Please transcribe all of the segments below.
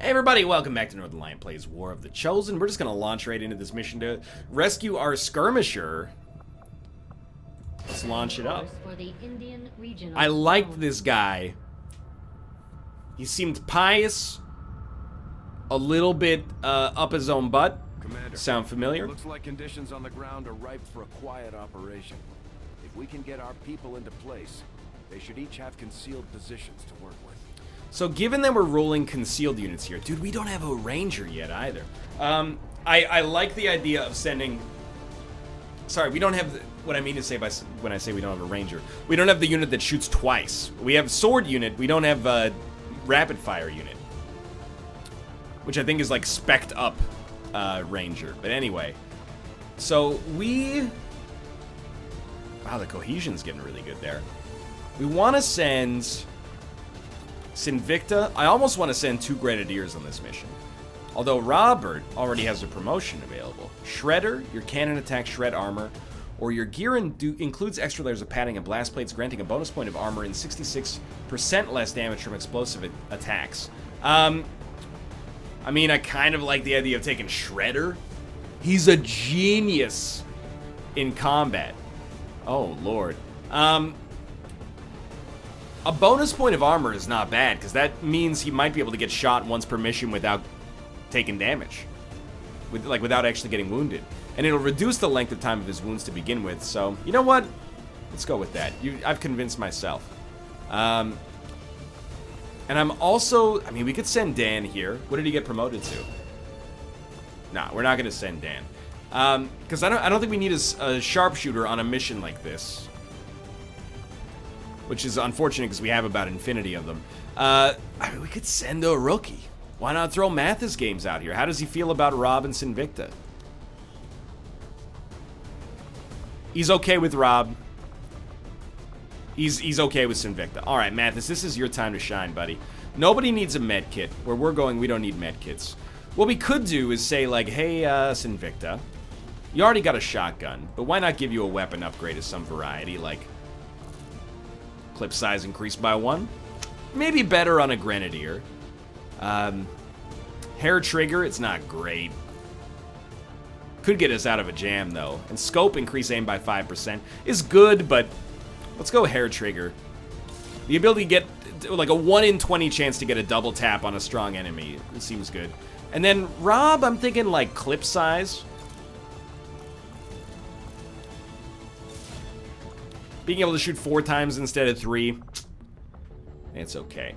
Hey everybody, welcome back to Northernlion Plays War of the Chosen. We're just going to launch right into this mission to rescue our skirmisher. Let's launch it up. I liked this guy. He seemed pious, a little bit up his own butt. Commander, sound familiar? Looks like conditions on the ground are ripe for a quiet operation. If we can get our people into place, they should each have concealed positions to work with. So given that we're rolling concealed units here, dude, we don't have a ranger yet either. I like the idea of sending... Sorry, we don't have... What I mean to say when I say we don't have a ranger. We don't have the unit that shoots twice. We have sword unit, we don't have a rapid fire unit. Which I think is like spec'd up ranger. But anyway. So we... Wow, the cohesion's getting really good there. We want to send... Sinvicta. I almost want to send 2 Grenadiers on this mission. Although Robert already has a promotion available. Shredder, your cannon attack shred armor, or your gear includes extra layers of padding and blast plates, granting a bonus point of armor and 66% less damage from explosive attacks. I mean, I kind of like the idea of taking Shredder. He's a genius in combat. Oh, Lord. A bonus point of armor is not bad, because that means he might be able to get shot once per mission without taking damage. Without actually getting wounded. And it'll reduce the length of time of his wounds to begin with, so, you know what? Let's go with that. I've convinced myself. And I'm also... I mean, we could send Dan here. What did he get promoted to? Nah, we're not going to send Dan. Because I don't think we need a sharpshooter on a mission like this. Which is unfortunate because we have about infinity of them. I mean, we could send a rookie. Why not throw Mathas games out here? How does he feel about Rob and Sinvicta? He's okay with Rob. He's okay with Sinvicta. All right, Mathas, this is your time to shine, buddy. Nobody needs a med kit. Where we're going, we don't need med kits. What we could do is say, like, hey, Sinvicta, you already got a shotgun, but why not give you a weapon upgrade of some variety, like... Clip size increased by 1. Maybe better on a Grenadier. Hair trigger, it's not great. Could get us out of a jam, though. And scope increase aim by 5% is good, but let's go hair trigger. The ability to get like a 1 in 20 chance to get a double tap on a strong enemy. It seems good. And then Rob, I'm thinking like clip size. Being able to shoot 4 times instead of 3, it's okay.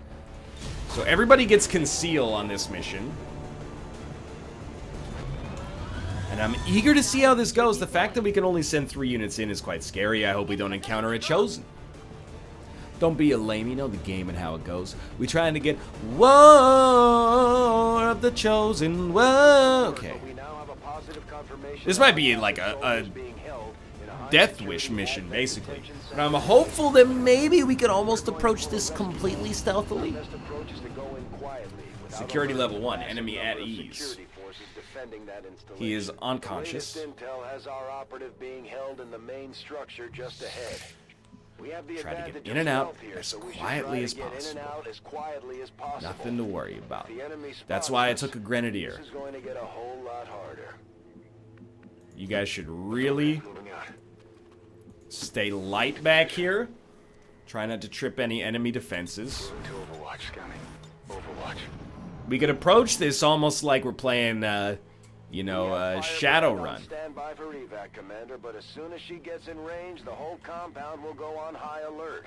So everybody gets conceal on this mission. And I'm eager to see how this goes. The fact that we can only send 3 units in is quite scary. I hope we don't encounter a Chosen. Don't be a lame, you know the game and how it goes. We trying to get War of the Chosen. Whoa. Okay. This might be like a Death Wish mission, basically. But I'm hopeful that maybe we could almost approach this completely stealthily. Security level 1, enemy at ease. He is unconscious. Try to get in and out as quietly as possible. Nothing to worry about. That's why I took a Grenadier. You guys should really stay light back here. Try not to trip any enemy defenses. We could approach this almost like we're playing, you know, Shadowrun. Stand by for evac, Commander, but as soon as she gets in range, the whole compound will go on high alert.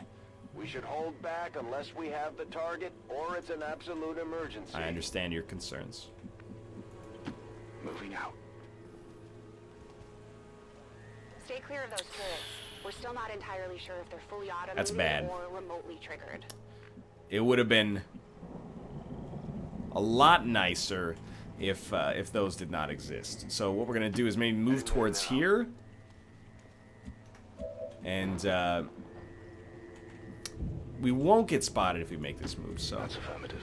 We should hold back unless we have the target or it's an absolute emergency. I understand your concerns. Moving out. Stay clear of those turrets. We're still not entirely sure if they're fully automated That's bad. or remotely triggered. It would have been a lot nicer if those did not exist. So what we're gonna do is maybe move towards here, and we won't get spotted if we make this move. So that's affirmative.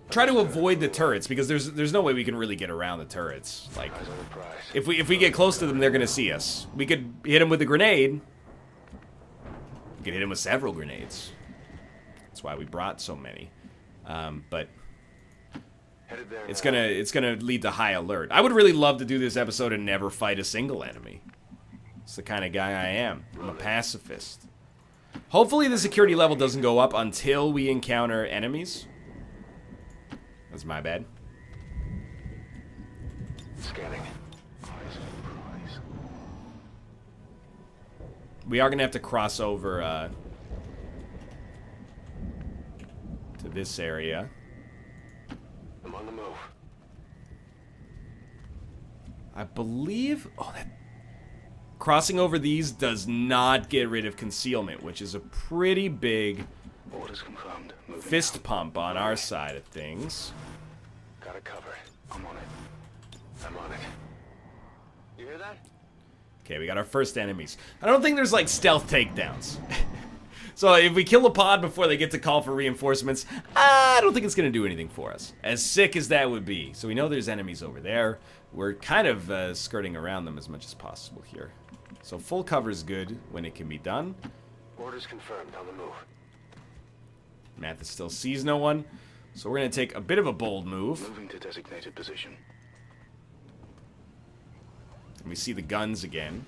Try to avoid the turrets because there's no way we can really get around the turrets. Like if we get close to them, they're gonna see us. We could hit them with a grenade. We could hit them with several grenades. That's why we brought so many. But Headed there it's now. gonna lead to high alert. I would really love to do this episode and never fight a single enemy. It's the kind of guy I am. I'm a pacifist. Hopefully the security level doesn't go up until we encounter enemies. That's my bad. Scanning. We are gonna have to cross over to this area. I'm on the move. I believe... Oh, that... Crossing over these does not get rid of concealment, which is a pretty big Orders confirmed. Moving fist out. pump on our side of things. Got it covered. I'm on it. I'm on it. You hear that? Okay, we got our first enemies. I don't think there's, like, stealth takedowns. So if we kill a pod before they get to call for reinforcements, I don't think it's going to do anything for us. As sick as that would be. So we know there's enemies over there. We're kind of skirting around them as much as possible here. So full cover is good when it can be done. Orders confirmed. On the move. Mathas still sees no one. So we're going to take a bit of a bold move. Moving to designated position. And we see the guns again.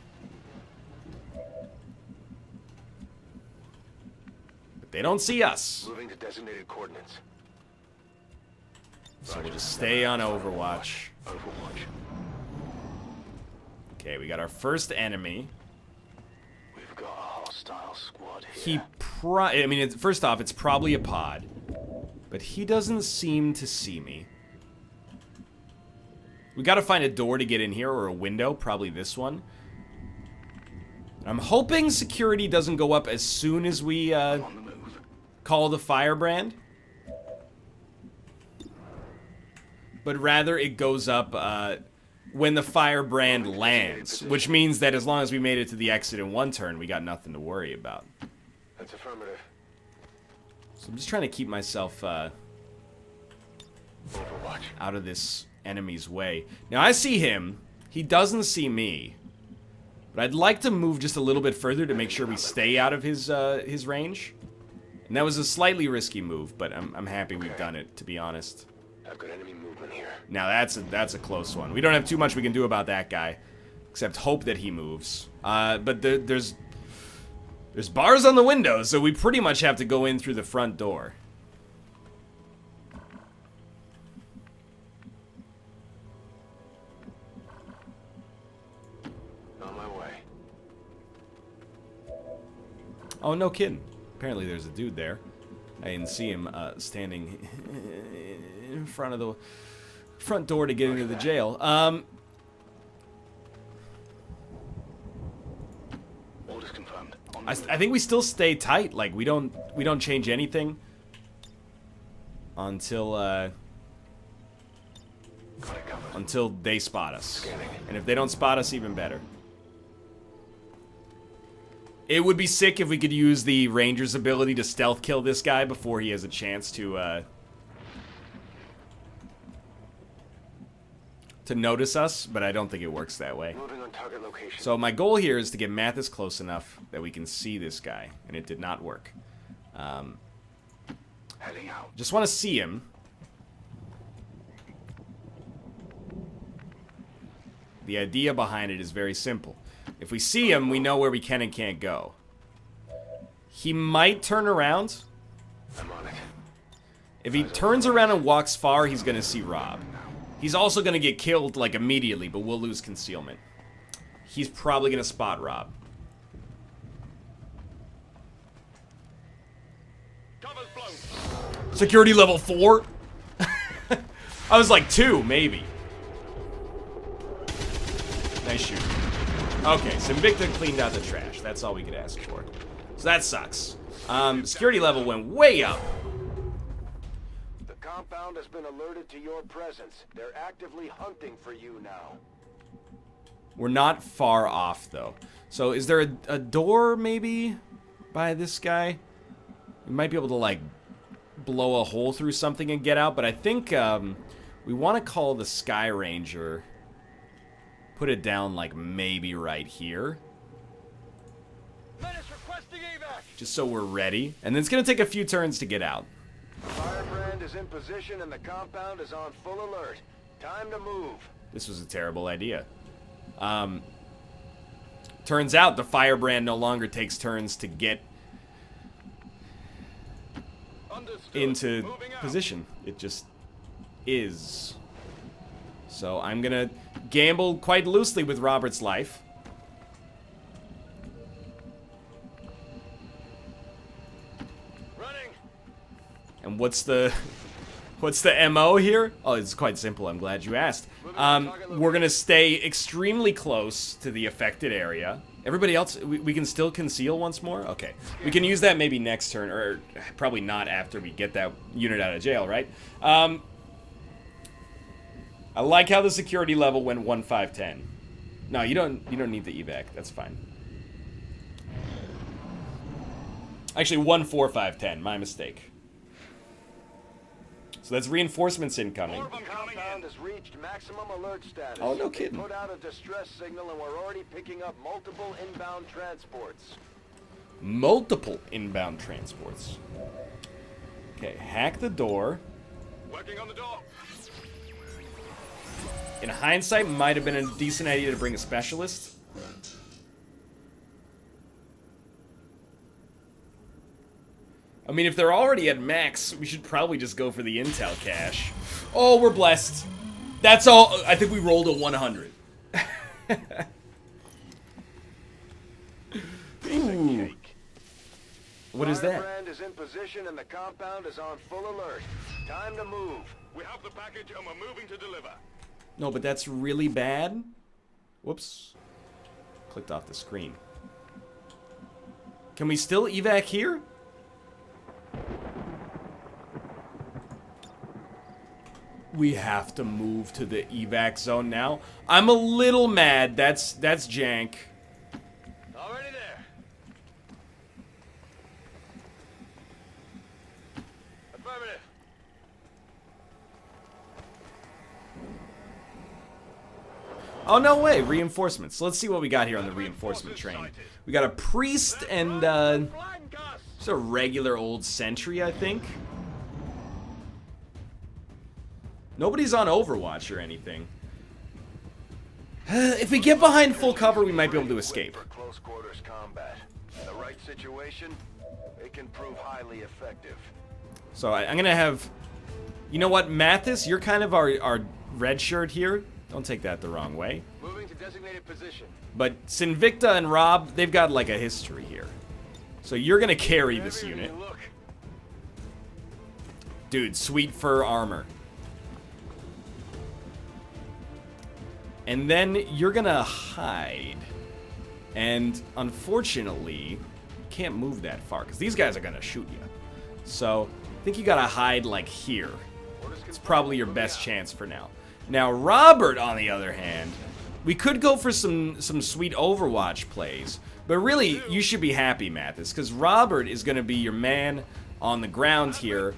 But they don't see us. Moving to designated coordinates. So we'll just stay on Overwatch. Overwatch. Okay, we got our first enemy. We've got a hostile squad here. I mean, first off, it's probably a pod. But he doesn't seem to see me. We gotta find a door to get in here, or a window, probably this one. I'm hoping security doesn't go up as soon as we On the move. call the firebrand. But rather it goes up when the firebrand lands. Which means that as long as we made it to the exit in one turn, we got nothing to worry about. That's affirmative. So I'm just trying to keep myself Overwatch. out of this enemy's way. Now I see him. He doesn't see me. But I'd like to move just a little bit further to make sure we stay out of his range. And that was a slightly risky move, but I'm happy we've done it, to be honest. I've got enemy movement here. Now that's a close one. We don't have too much we can do about that guy, except hope that he moves. But there's bars on the windows, so we pretty much have to go in through the front door. On my way. Oh, no kidding. Apparently there's a dude there. I didn't see him standing in front of the front door to get into the jail. Orders confirmed. On I the think we still stay tight. Like we don't change anything until Got it covered. until they spot us. Scanning. And if they don't spot us, even better. It would be sick if we could use the Ranger's ability to stealth kill this guy before he has a chance to notice us, but I don't think it works that way. Moving on target location. So my goal here is to get Mathas close enough that we can see this guy, and it did not work. Heading out. Just want to see him. The idea behind it is very simple. If we see him, we know where we can and can't go. He might turn around. I'm on it. If he turns around and walks far, he's going to see Rob. He's also going to get killed, like, immediately, but we'll lose concealment. He's probably going to spot Rob. Security level 4? I was like 2, maybe. Nice shoot. Okay, so Invicta cleaned out the trash. That's all we could ask for. So that sucks. Security level went way up. The compound has been alerted to your presence. They're actively hunting for you now. We're not far off, though. So is there a door, maybe, by this guy? We might be able to, like, blow a hole through something and get out, but I think we want to call the Sky Ranger. Put it down, like, maybe right here. Menace requesting evac. Just so we're ready. And then it's going to take a few turns to get out. Firebrand Command is in position and the compound is on full alert. Time to move. This was a terrible idea. Turns out the firebrand no longer takes turns to get into position. It just is. So I'm gonna gamble quite loosely with Robert's life. Running. And what's the MO here? Oh, it's quite simple. I'm glad you asked. We're gonna stay extremely close to the affected area. Everybody else, we can still conceal once more? Okay. We can use that maybe next turn, or probably not after we get that unit out of jail, right? I like how the security level went 1, 5, 10. No, you don't need the evac. That's fine. Actually, 1, 4, 5, 10. My mistake. So that's reinforcements incoming. The compound has reached maximum alert status. Oh, no kidding. Put out a distress signal and we're already picking up multiple inbound transports. Multiple inbound transports. Okay, hack the door. Working on the door. In hindsight, might have been a decent idea to bring a specialist. I mean, if they're already at max, we should probably just go for the intel cache. Oh, we're blessed. That's all. I think we rolled a 100. Ooh. What is that? Firebrand is in position and the compound is on full alert. Time to move. We have the package and we're moving to deliver. No, but that's really bad. Whoops. Clicked off the screen. Can we still evac here? We have to move to the evac zone now. I'm a little mad. That's jank. Already there. Affirmative. Oh, no way. Reinforcements. Let's see what we got here on the reinforcement train. We got a priest and just a regular old sentry, I think. Nobody's on Overwatch or anything. If we get behind full cover, we might be able to escape. For close quarters combat. In the right situation, it can prove highly effective. So I'm gonna have, you know what, Mathas, you're kind of our red shirt here. Don't take that the wrong way. Moving to designated position. But Sinvicta and Rob, they've got like a history here. So you're gonna carry this unit. Dude, sweet fur armor. And then you're gonna hide. And unfortunately, can't move that far, because these guys are gonna shoot you. So, I think you gotta hide like here. It's probably your best chance for now. Now, Robert, on the other hand, we could go for some sweet Overwatch plays. But really, you should be happy, Mathas, because Robert is gonna be your man on the ground here,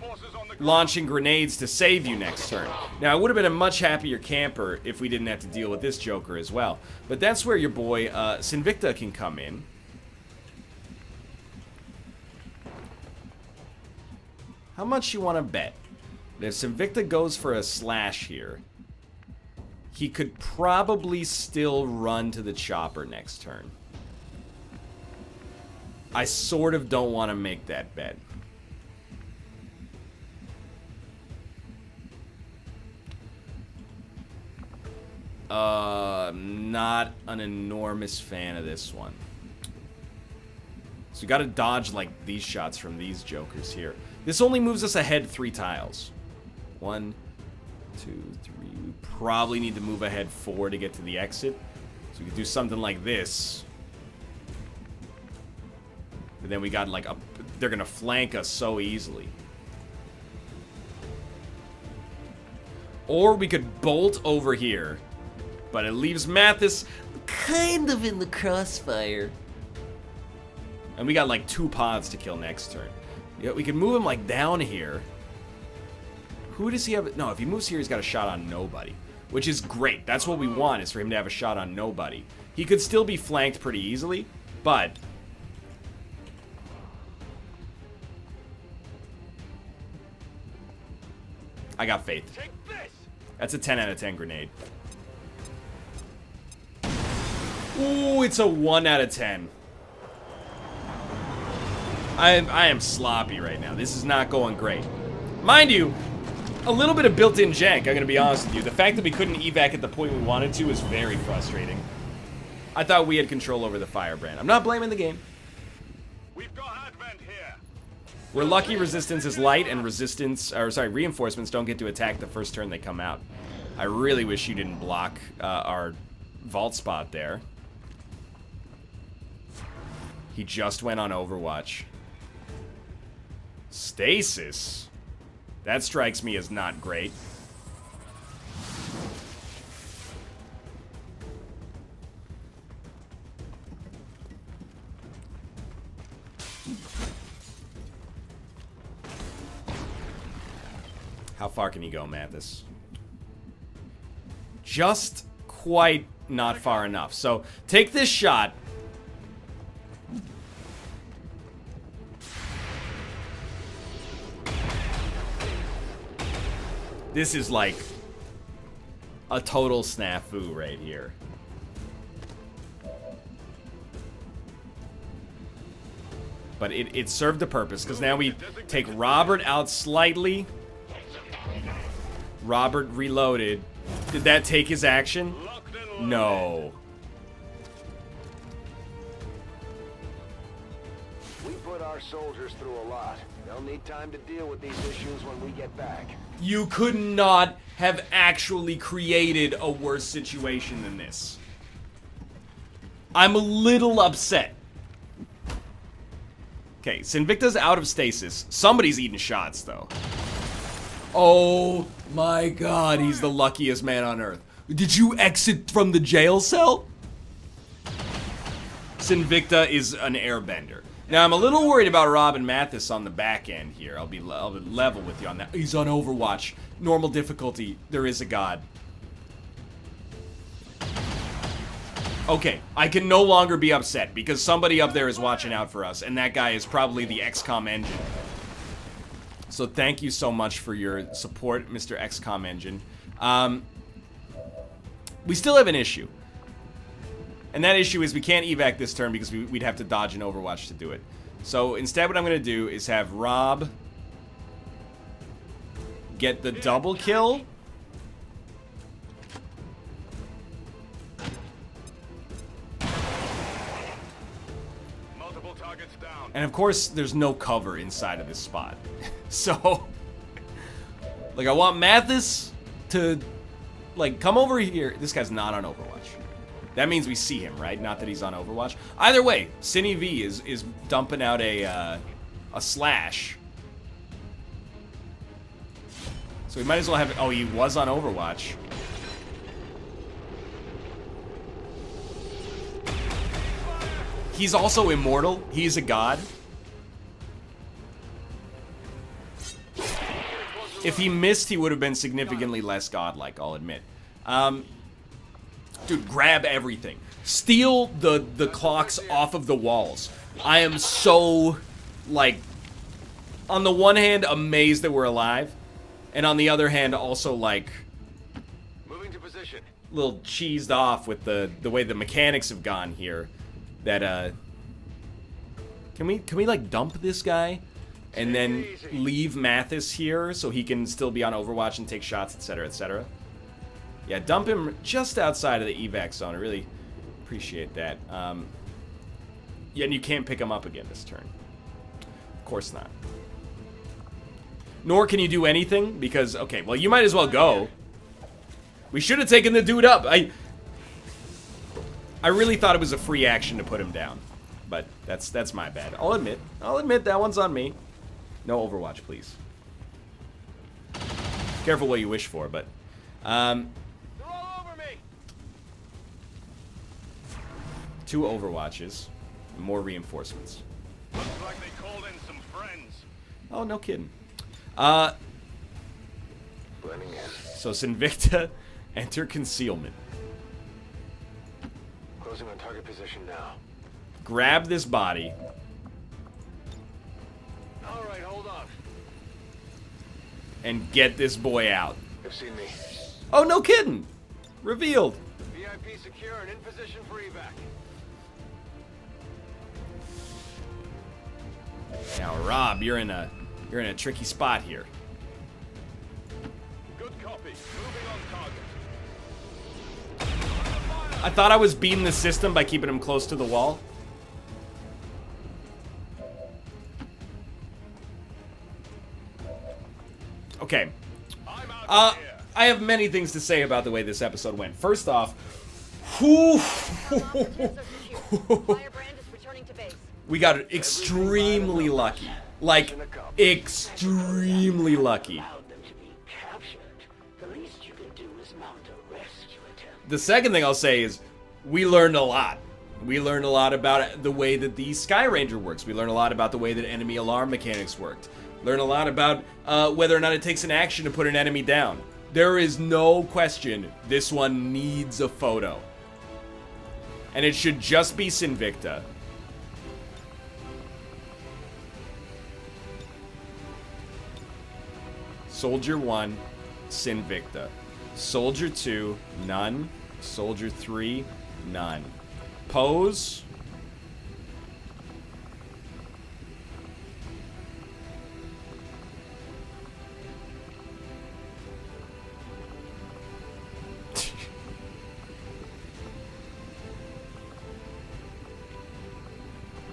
launching grenades to save you next turn. Now, I would have been a much happier camper if we didn't have to deal with this Joker as well. But that's where your boy, Sinvicta can come in. How much you want to bet? If Sinvicta goes for a slash here, he could probably still run to the chopper next turn. I sort of don't want to make that bet. Not an enormous fan of this one. So we gotta dodge like these shots from these jokers here. This only moves us ahead 3 tiles. 1, 2, 3. We probably need to move ahead 4 to get to the exit. So we could do something like this. But then we got like they're gonna flank us so easily. Or we could bolt over here. But it leaves Mathas kind of in the crossfire. And we got like 2 pods to kill next turn. Yeah, we can move him like down here. Who does he have? No, if he moves here, he's got a shot on nobody. Which is great. That's what we want, is for him to have a shot on nobody. He could still be flanked pretty easily, but I got faith. That's a 10 out of 10 grenade. Ooh, it's a 1 out of 10. I am sloppy right now. This is not going great. Mind you, a little bit of built-in jank, I'm going to be honest with you. The fact that we couldn't evac at the point we wanted to is very frustrating. I thought we had control over the firebrand. I'm not blaming the game. We've got advent here. We're lucky resistance is light and reinforcements don't get to attack the first turn they come out. I really wish you didn't block our vault spot there. He just went on Overwatch. Stasis? That strikes me as not great. How far can you go, Mathas? Just quite not far enough. So, take this shot. This is like a total snafu right here. But it served the purpose, because now we take Robert out slightly. Robert reloaded. Did that take his action? No. We put our soldiers through a lot. They'll need time to deal with these issues when we get back. You could not have actually created a worse situation than this. I'm a little upset. Okay, Sinvicta's out of stasis. Somebody's eating shots, though. Oh my god, he's the luckiest man on earth. Did you exit from the jail cell? Sinvicta is an airbender. Now, I'm a little worried about Rob and Mathas on the back end here. I'll be level with you on that. He's on Overwatch. Normal difficulty. There is a god. Okay, I can no longer be upset because somebody up there is watching out for us, and that guy is probably the XCOM engine. So thank you so much for your support, Mr. XCOM engine. We still have an issue. And that issue is we can't evac this turn because we'd have to dodge an Overwatch to do it. So instead what I'm going to do is have Rob get the double kill. Multiple targets down. And of course, there's no cover inside of this spot. So, like, I want Mathas to, like, come over here. This guy's not on Overwatch. That means we see him, right? Not that he's on Overwatch. Either way, Cine V is dumping out a slash. So we might as well have it. Oh, he was on Overwatch. He's also immortal. He's a god. If he missed, he would have been significantly less godlike, I'll admit. Dude, grab everything. Steal the clocks off of the walls. I am so, like, on the one hand, amazed that we're alive. And on the other hand, also, like, Moving to position. a little cheesed off with the way the mechanics have gone here. That, Can we, like, dump this guy? And then leave Mathas here so he can still be on Overwatch and take shots, etc., etc.? Yeah, dump him just outside of the evac zone. I really appreciate that. Yeah, and you can't pick him up again this turn. Of course not. Nor can you do anything because, okay, well, you might as well go. We should have taken the dude up. I really thought it was a free action to put him down. But that's my bad. I'll admit that one's on me. No Overwatch, please. Careful what you wish for, but... They're all over me. 2 Overwatches. And more reinforcements. Looks like they called in some friends. Oh, no kidding. Blending in. So Sinvicta, enter concealment. Closing on target position now. Grab this body. All right, hold on. and get this boy out. They've seen me. Oh, no kidding. Revealed. VIP secure and in position for evac. Now, Rob, you're in a tricky spot here. Good copy. Moving on target. I thought I was beating the system by keeping him close to the wall. Okay. I'm out of here. I have many things to say about the way this episode went. First off, whew, we got extremely lucky. Like, extremely lucky. The second thing I'll say is, we learned a lot. We learned a lot about the way that the Sky Ranger works. We learned a lot about the way that enemy alarm mechanics worked. Learn a lot about whether or not it takes an action to put an enemy down. There is no question this one needs a photo. And it should just be Sinvicta. Soldier 1, Sinvicta. Soldier 2, none. Soldier 3, none. Pose.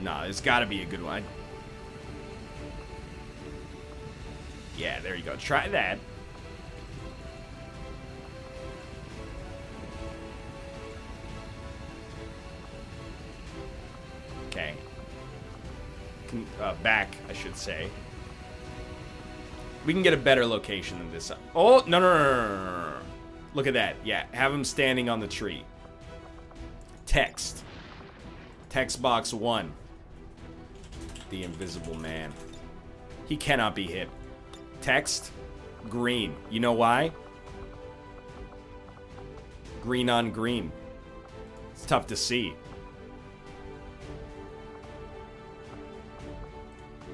Nah, there's gotta be a good one. Yeah, there you go. Try that. Okay. Back, I should say. We can get a better location than this. Oh, no. Look at that. Yeah, have him standing on the tree. Text. Text box 1. The Invisible Man. He cannot be hit. Text. Green. You know why? Green on green. It's tough to see.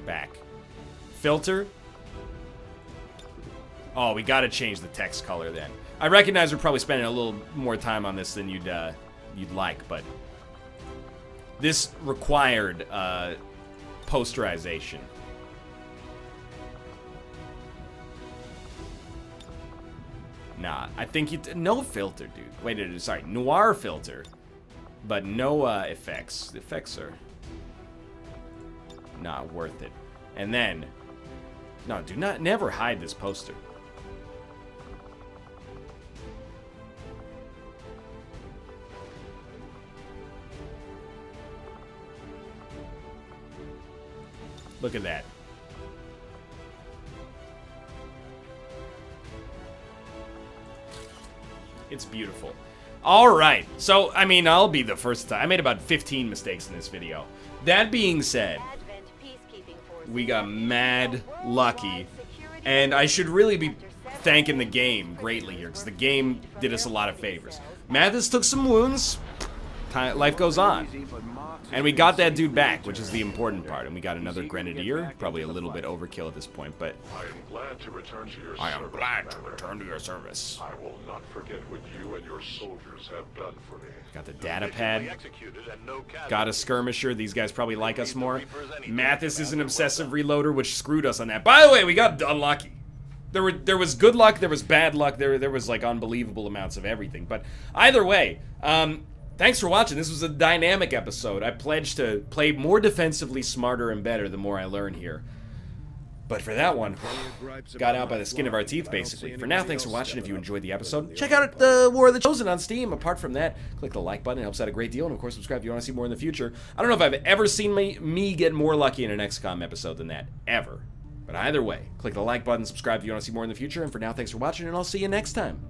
Back. Filter. Oh, we gotta change the text color then. I recognize we're probably spending a little more time on this than you'd like, but this required posterization. Nah, I think no filter, dude. Wait, sorry, noir filter, but no effects. The effects are not worth it. And then, no, do not never hide this poster. Look at that. It's beautiful. All right. So, I mean, I'll be the first time. I made about 15 mistakes in this video. That being said, we got mad lucky. And I should really be thanking the game greatly here, because the game did us a lot of favors. Mathas took some wounds. Life goes on. And we got that dude back, which is the important part. And we got another Grenadier. Probably a little bit overkill at this point, but I am glad to return to your service. I am glad to return to your service. I will not forget what you and your soldiers have done for me. Got the data pad. Executed and no Got a skirmisher. These guys probably like us more. Mathas is an obsessive reloader, which screwed us on that. By the way, we got unlucky. There was good luck, there was bad luck, there was like unbelievable amounts of everything. But either way, thanks for watching. This was a dynamic episode. I pledge to play more defensively, smarter, and better the more I learn here. But for that one, got out by the skin of our teeth, basically. For now, thanks for watching. If you enjoyed the episode, check out the War of the Chosen on Steam. Apart from that, click the like button. It helps out a great deal. And, of course, subscribe if you want to see more in the future. I don't know if I've ever seen me get more lucky in an XCOM episode than that. Ever. But either way, click the like button, subscribe if you want to see more in the future. And for now, thanks for watching, and I'll see you next time.